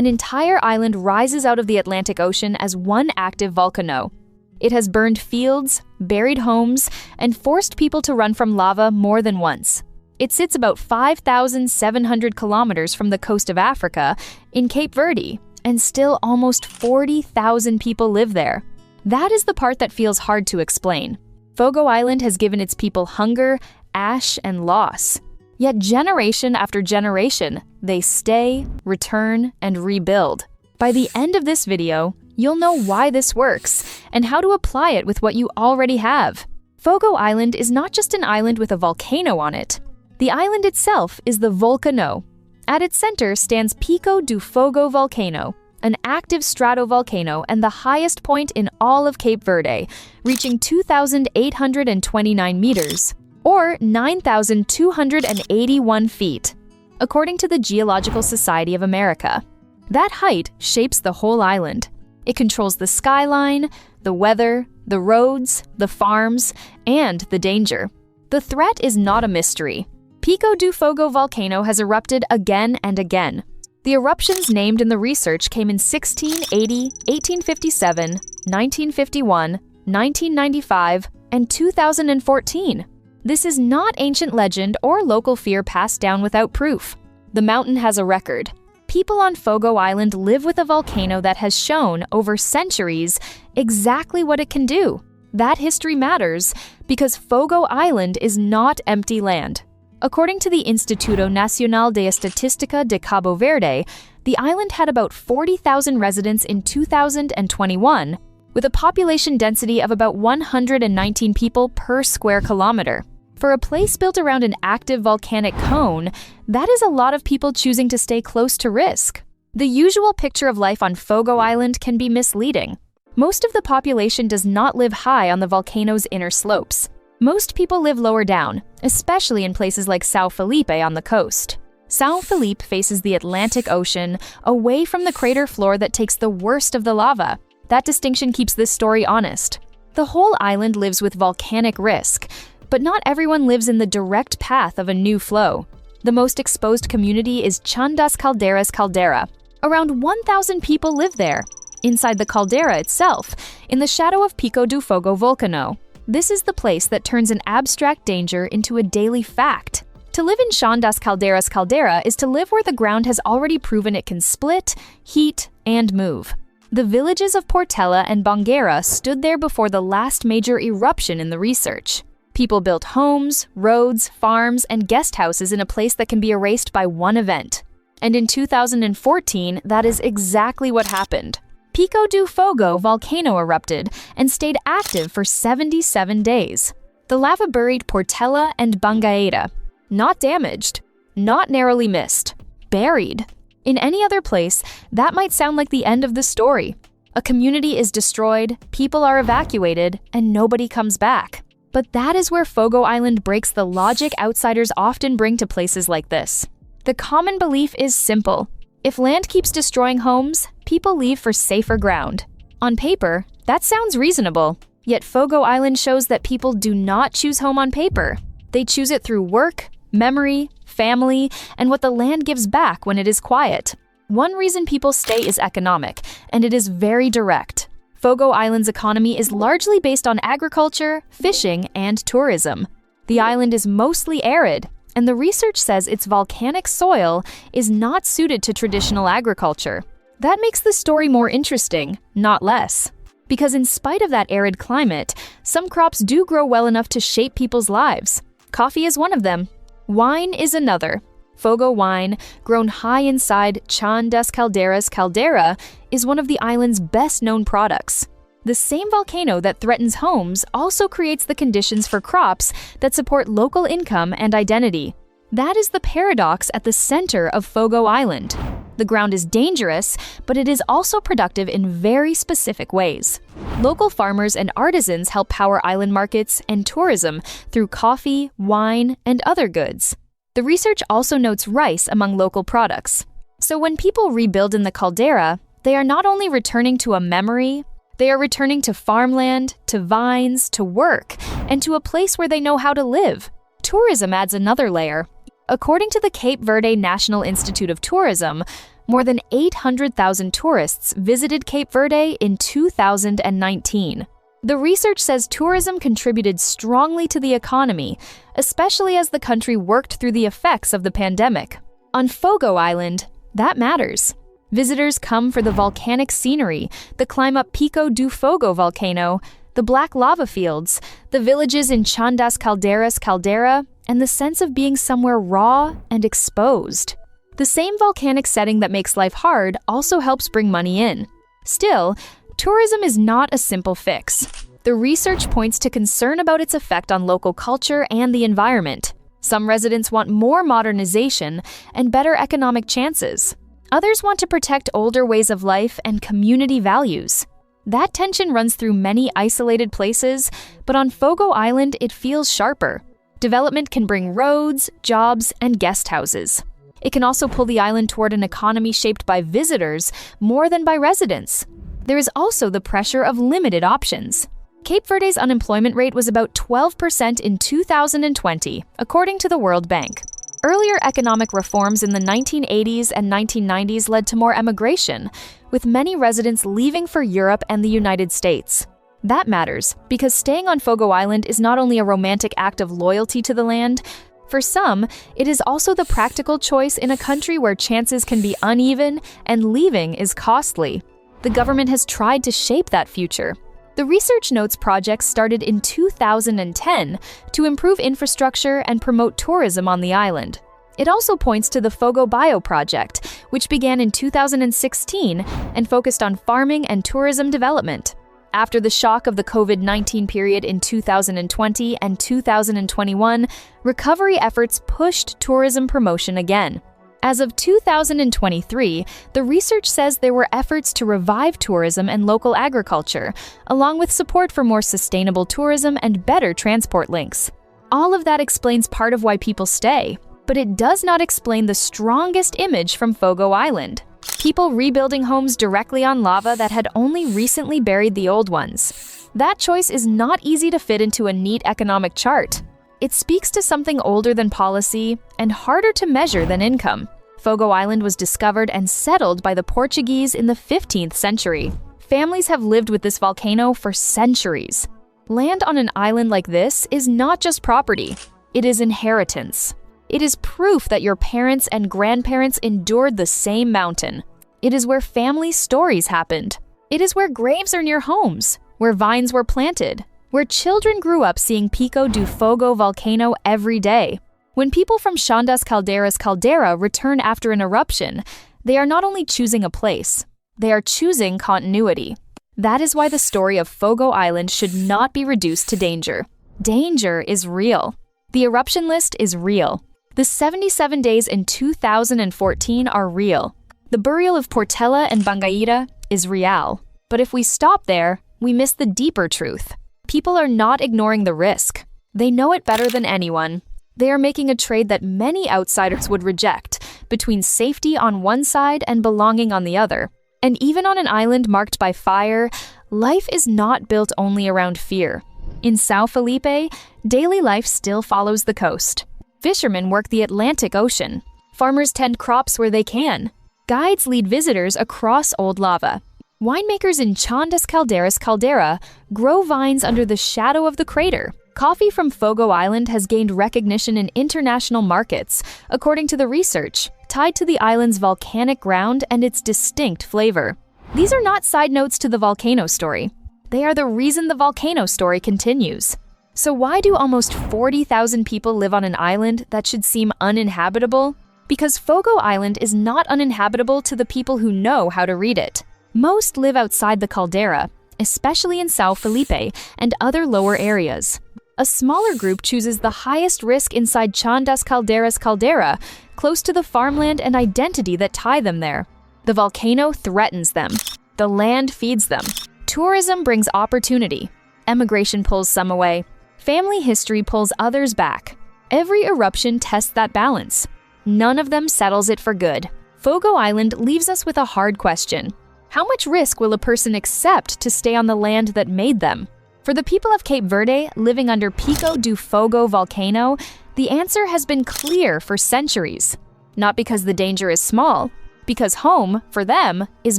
An entire island rises out of the Atlantic Ocean as one active volcano. It has burned fields, buried homes, and forced people to run from lava more than once. It sits about 5,700 kilometers from the coast of Africa in Cape Verde, and still almost 40,000 people live there. That is the part that feels hard to explain. Fogo Island has given its people hunger, ash, and loss. Yet generation after generation, they stay, return, and rebuild. By the end of this video, you'll know why this works and how to apply it with what you already have. Fogo Island is not just an island with a volcano on it. The island itself is the Volcano. At its center stands Pico do Fogo Volcano, an active stratovolcano and the highest point in all of Cape Verde, reaching 2,829 meters, or 9,281 feet, according to the Geological Society of America. That height shapes the whole island. It controls the skyline, the weather, the roads, the farms, and the danger. The threat is not a mystery. Pico do Fogo volcano has erupted again and again. The eruptions named in the research came in 1680, 1857, 1951, 1995, and 2014. This is not ancient legend or local fear passed down without proof. The mountain has a record. People on Fogo Island live with a volcano that has shown, over centuries, exactly what it can do. That history matters because Fogo Island is not empty land. According to the Instituto Nacional de Estatística de Cabo Verde, the island had about 40,000 residents in 2021, with a population density of about 119 people per square kilometer. For a place built around an active volcanic cone, that is a lot of people choosing to stay close to risk. The usual picture of life on Fogo Island can be misleading. Most of the population does not live high on the volcano's inner slopes. Most people live lower down, especially in places like São Felipe on the coast. São Felipe faces the Atlantic Ocean, away from the crater floor that takes the worst of the lava. That distinction keeps this story honest. The whole island lives with volcanic risk, but not everyone lives in the direct path of a new flow. The most exposed community is Chã das Caldeiras caldera. Around 1,000 people live there, inside the caldera itself, in the shadow of Pico do Fogo Volcano. This is the place that turns an abstract danger into a daily fact. To live in Chã das Caldeiras caldera is to live where the ground has already proven it can split, heat, and move. The villages of Portela and Bangueira stood there before the last major eruption in the research. People built homes, roads, farms, and guest houses in a place that can be erased by one event. And in 2014, that is exactly what happened. Pico do Fogo volcano erupted and stayed active for 77 days. The lava buried Portela and Bangueira. Not damaged, not narrowly missed, buried. In any other place, that might sound like the end of the story. A community is destroyed, people are evacuated, and nobody comes back. But that is where Fogo Island breaks the logic outsiders often bring to places like this. The common belief is simple. If land keeps destroying homes, people leave for safer ground. On paper, that sounds reasonable. Yet Fogo Island shows that people do not choose home on paper. They choose it through work, memory, family, and what the land gives back when it is quiet. One reason people stay is economic, and it is very direct. Fogo Island's economy is largely based on agriculture, fishing, and tourism. The island is mostly arid, and the research says its volcanic soil is not suited to traditional agriculture. That makes the story more interesting, not less. Because in spite of that arid climate, some crops do grow well enough to shape people's lives. Coffee is one of them. Wine is another. Fogo wine, grown high inside Chã das Caldeiras caldera, is one of the island's best-known products. The same volcano that threatens homes also creates the conditions for crops that support local income and identity. That is the paradox at the center of Fogo Island. The ground is dangerous, but it is also productive in very specific ways. Local farmers and artisans help power island markets and tourism through coffee, wine, and other goods. The research also notes rice among local products. So when people rebuild in the caldera, they are not only returning to a memory, they are returning to farmland, to vines, to work, and to a place where they know how to live. Tourism adds another layer. According to the Cape Verde National Institute of Tourism, More than 800,000 tourists visited Cape Verde in 2019. The research says tourism contributed strongly to the economy, especially as the country worked through the effects of the pandemic. On Fogo Island, that matters. Visitors come for the volcanic scenery, the climb up Pico do Fogo volcano, the black lava fields, the villages in Chã das Caldeiras caldera, and the sense of being somewhere raw and exposed. The same volcanic setting that makes life hard also helps bring money in. Still, tourism is not a simple fix. The research points to concern about its effect on local culture and the environment. Some residents want more modernization and better economic chances. Others want to protect older ways of life and community values. That tension runs through many isolated places, but on Fogo Island it feels sharper. Development can bring roads, jobs, and guest houses. It can also pull the island toward an economy shaped by visitors more than by residents. There is also the pressure of limited options. Cape Verde's unemployment rate was about 12% in 2020, according to the World Bank. Earlier economic reforms in the 1980s and 1990s led to more emigration, with many residents leaving for Europe and the United States. That matters, because staying on Fogo Island is not only a romantic act of loyalty to the land. For some, it is also the practical choice in a country where chances can be uneven and leaving is costly. The government has tried to shape that future. The research notes projects started in 2010 to improve infrastructure and promote tourism on the island. It also points to the Fogo Bio project, which began in 2016 and focused on farming and tourism development. After the shock of the COVID-19 period in 2020 and 2021, recovery efforts pushed tourism promotion again. As of 2023, the research says there were efforts to revive tourism and local agriculture, along with support for more sustainable tourism and better transport links. All of that explains part of why people stay, but it does not explain the strongest image from Fogo Island. People rebuilding homes directly on lava that had only recently buried the old ones. That choice is not easy to fit into a neat economic chart. It speaks to something older than policy and harder to measure than income. Fogo Island was discovered and settled by the Portuguese in the 15th century. Families have lived with this volcano for centuries. Land on an island like this is not just property, it is inheritance. It is proof that your parents and grandparents endured the same mountain. It is where family stories happened. It is where graves are near homes, where vines were planted, where children grew up seeing Pico do Fogo volcano every day. When people from Chã das Caldeiras caldera return after an eruption, they are not only choosing a place, they are choosing continuity. That is why the story of Fogo Island should not be reduced to danger. Danger is real. The eruption list is real. The 77 days in 2014 are real. The burial of Portela and Bangaira is real. But if we stop there, we miss the deeper truth. People are not ignoring the risk. They know it better than anyone. They are making a trade that many outsiders would reject, between safety on one side and belonging on the other. And even on an island marked by fire, life is not built only around fear. In São Felipe, daily life still follows the coast. Fishermen work the Atlantic Ocean. Farmers tend crops where they can. Guides lead visitors across old lava. Winemakers in Chã das Caldeiras caldera grow vines under the shadow of the crater. Coffee from Fogo Island has gained recognition in international markets, according to the research, tied to the island's volcanic ground and its distinct flavor. These are not side notes to the volcano story. They are the reason the volcano story continues. So why do almost 40,000 people live on an island that should seem uninhabitable? Because Fogo Island is not uninhabitable to the people who know how to read it. Most live outside the caldera, especially in São Felipe and other lower areas. A smaller group chooses the highest risk inside Chã das Caldeiras caldera, close to the farmland and identity that tie them there. The volcano threatens them. The land feeds them. Tourism brings opportunity. Emigration pulls some away. Family history pulls others back. Every eruption tests that balance. None of them settles it for good. Fogo Island leaves us with a hard question. How much risk will a person accept to stay on the land that made them? For the people of Cape Verde living under Pico do Fogo volcano, the answer has been clear for centuries. Not because the danger is small, because home, for them, is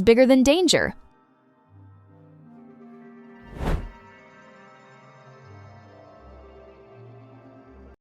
bigger than danger.